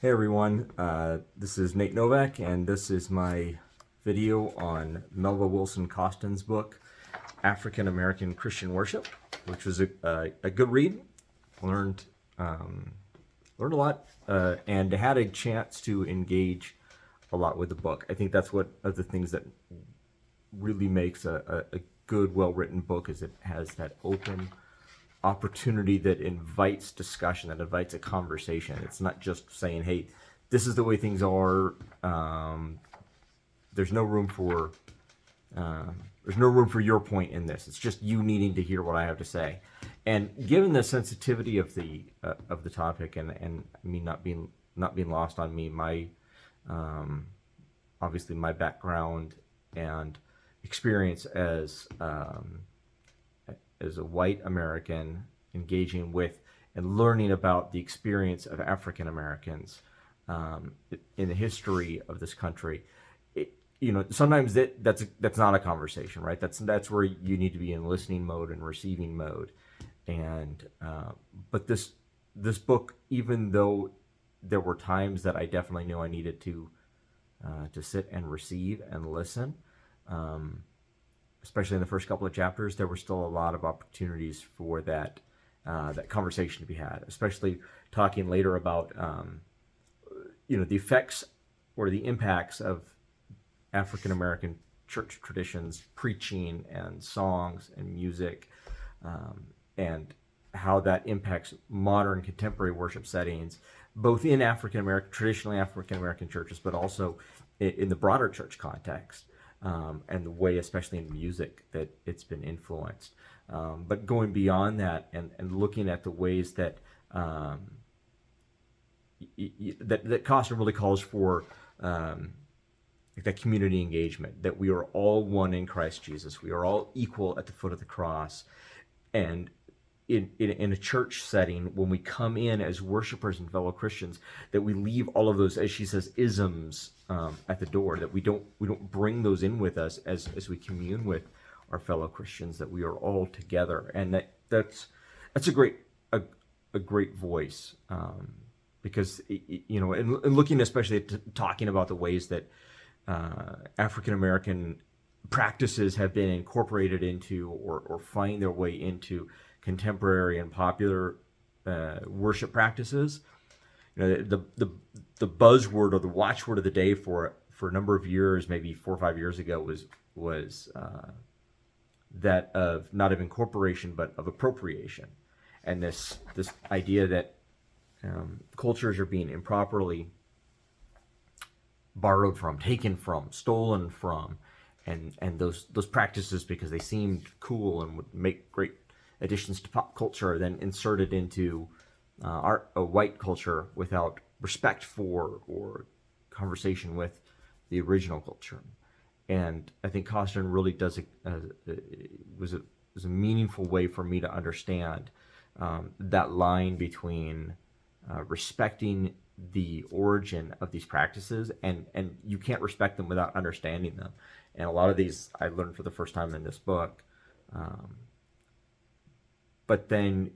Hey everyone, this is Nate Novak, and this is my video on Melva Wilson Costen's book, African American Christian Worship, which was a good read. Learned learned a lot, and had a chance to engage a lot with the book. I think that's one of the things that really makes a good, well-written book is it has that open opportunity that invites discussion, that invites a conversation. It's not just saying, "Hey, this is the way things are." There's no room for there's no room for your point in this. It's just you needing to hear what I have to say. And given the sensitivity of the topic, and me not being lost on me, my obviously my background and experience as a white American engaging with and learning about the experience of African Americans in the history of this country. Sometimes that's not a conversation, right? That's where you need to be in listening mode and receiving mode. And but this book, even though there were times that I definitely knew I needed to sit and receive and listen. Especially in the first couple of chapters, there were still a lot of opportunities for that conversation to be had. Especially talking later about the effects or the impacts of African American church traditions, preaching and songs and music, and how that impacts modern contemporary worship settings, both in traditionally African American churches, but also in the broader church context. And the way, especially in music, that it's been influenced. But going beyond that and looking at the ways that that Costen really calls for that community engagement, that we are all one in Christ Jesus. We are all equal at the foot of the cross. And in a church setting, when we come in as worshipers and fellow Christians, that we leave all of those, as she says, isms at the door, that we don't bring those in with us as we commune with our fellow Christians, that we are all together. And that's a great voice, because and looking especially at talking about the ways that African American practices have been incorporated into or find their way into contemporary and popular worship practices. The buzzword or the watchword of the day for a number of years, maybe 4 or 5 years ago, was that of not of incorporation but of appropriation, and this idea that cultures are being improperly borrowed from, taken from, stolen from, and those practices, because they seemed cool and would make great additions to pop culture, are then inserted into a white culture without respect for or conversation with the original culture. And I think Costen really was a meaningful way for me to understand that line between respecting the origin of these practices, and you can't respect them without understanding them. And a lot of these I learned for the first time in this book. But then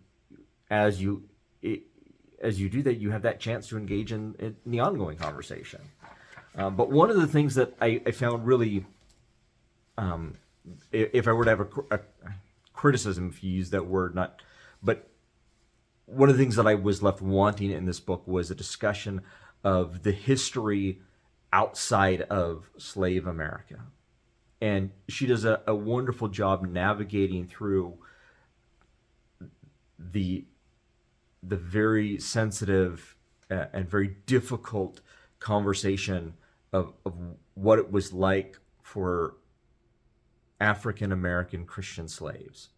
as you do that, you have that chance to engage in the ongoing conversation. But one of the things that I found really, if I were to have a criticism, if you use that word, but one of the things that I was left wanting in this book was a discussion of the history outside of slave America. And she does a wonderful job navigating through the very sensitive and very difficult conversation of what it was like for African American Christian slaves.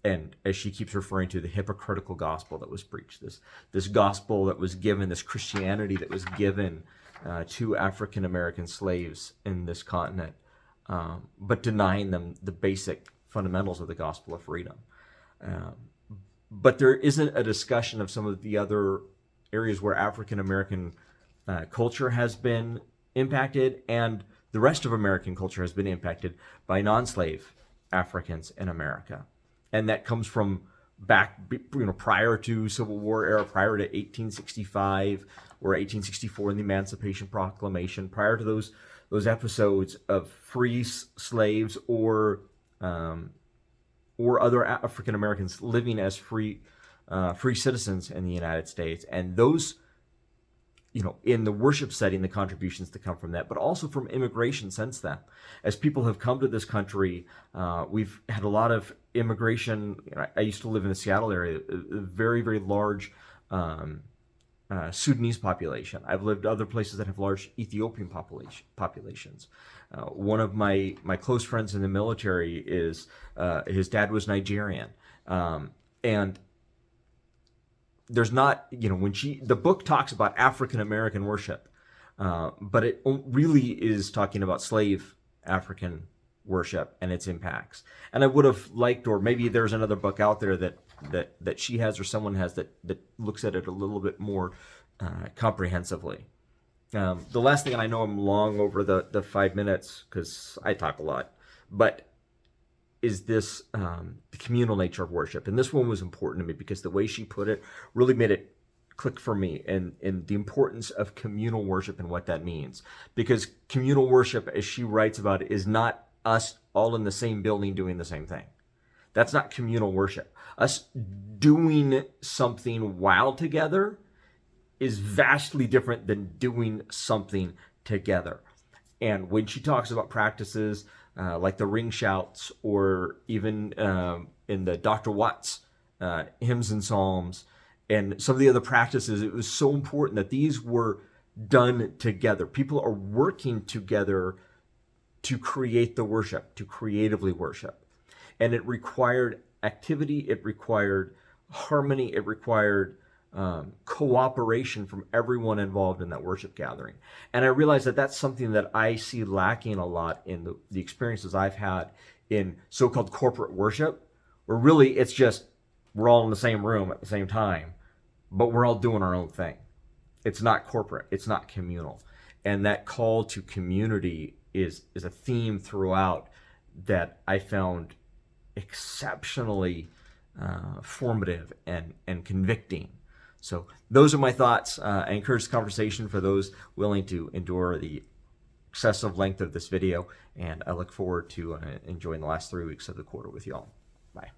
And as she keeps referring to, the hypocritical gospel that was preached, this gospel that was given, this Christianity that was given to African American slaves in this continent, but denying them the basic fundamentals of the gospel of freedom. But there isn't a discussion of some of the other areas where African American culture has been impacted, and the rest of American culture has been impacted by non-slave Africans in America. And that comes from back, prior to Civil War era, prior to 1865 or 1864 in the Emancipation Proclamation, prior to those episodes of free slaves or other African Americans living as free citizens in the United States. And those, in the worship setting, the contributions that come from that, but also from immigration since then. As people have come to this country, we've had a lot of immigration. I used to live in the Seattle area, a very, very large Sudanese population. I've lived other places that have large Ethiopian populations. One of my close friends in the military is his dad was Nigerian, and there's not, when the book talks about African American worship, but it really is talking about slave African worship and its impacts. And I would have liked, or maybe there's another book out there that she has or someone has that looks at it a little bit more comprehensively. The last thing, and I know I'm long over the 5 minutes because I talk a lot, but is this the communal nature of worship. And this one was important to me because the way she put it really made it click for me, and the importance of communal worship and what that means. Because communal worship, as she writes about it, is not us all in the same building doing the same thing. That's not communal worship. Us doing something while together is vastly different than doing something together. And when she talks about practices like the ring shouts, or even in the Dr. Watts hymns and psalms, and some of the other practices, it was so important that these were done together. People are working together to create the worship, to creatively worship. And it required activity, it required harmony, it required cooperation from everyone involved in that worship gathering. And I realized that that's something that I see lacking a lot in the experiences I've had in so-called corporate worship, where really it's just we're all in the same room at the same time, but we're all doing our own thing. It's not corporate, it's not communal. And that call to community is a theme throughout that I found exceptionally formative and convicting. So those are my thoughts. I encourage the conversation for those willing to endure the excessive length of this video, and I look forward to enjoying the last 3 weeks of the quarter with you all. Bye.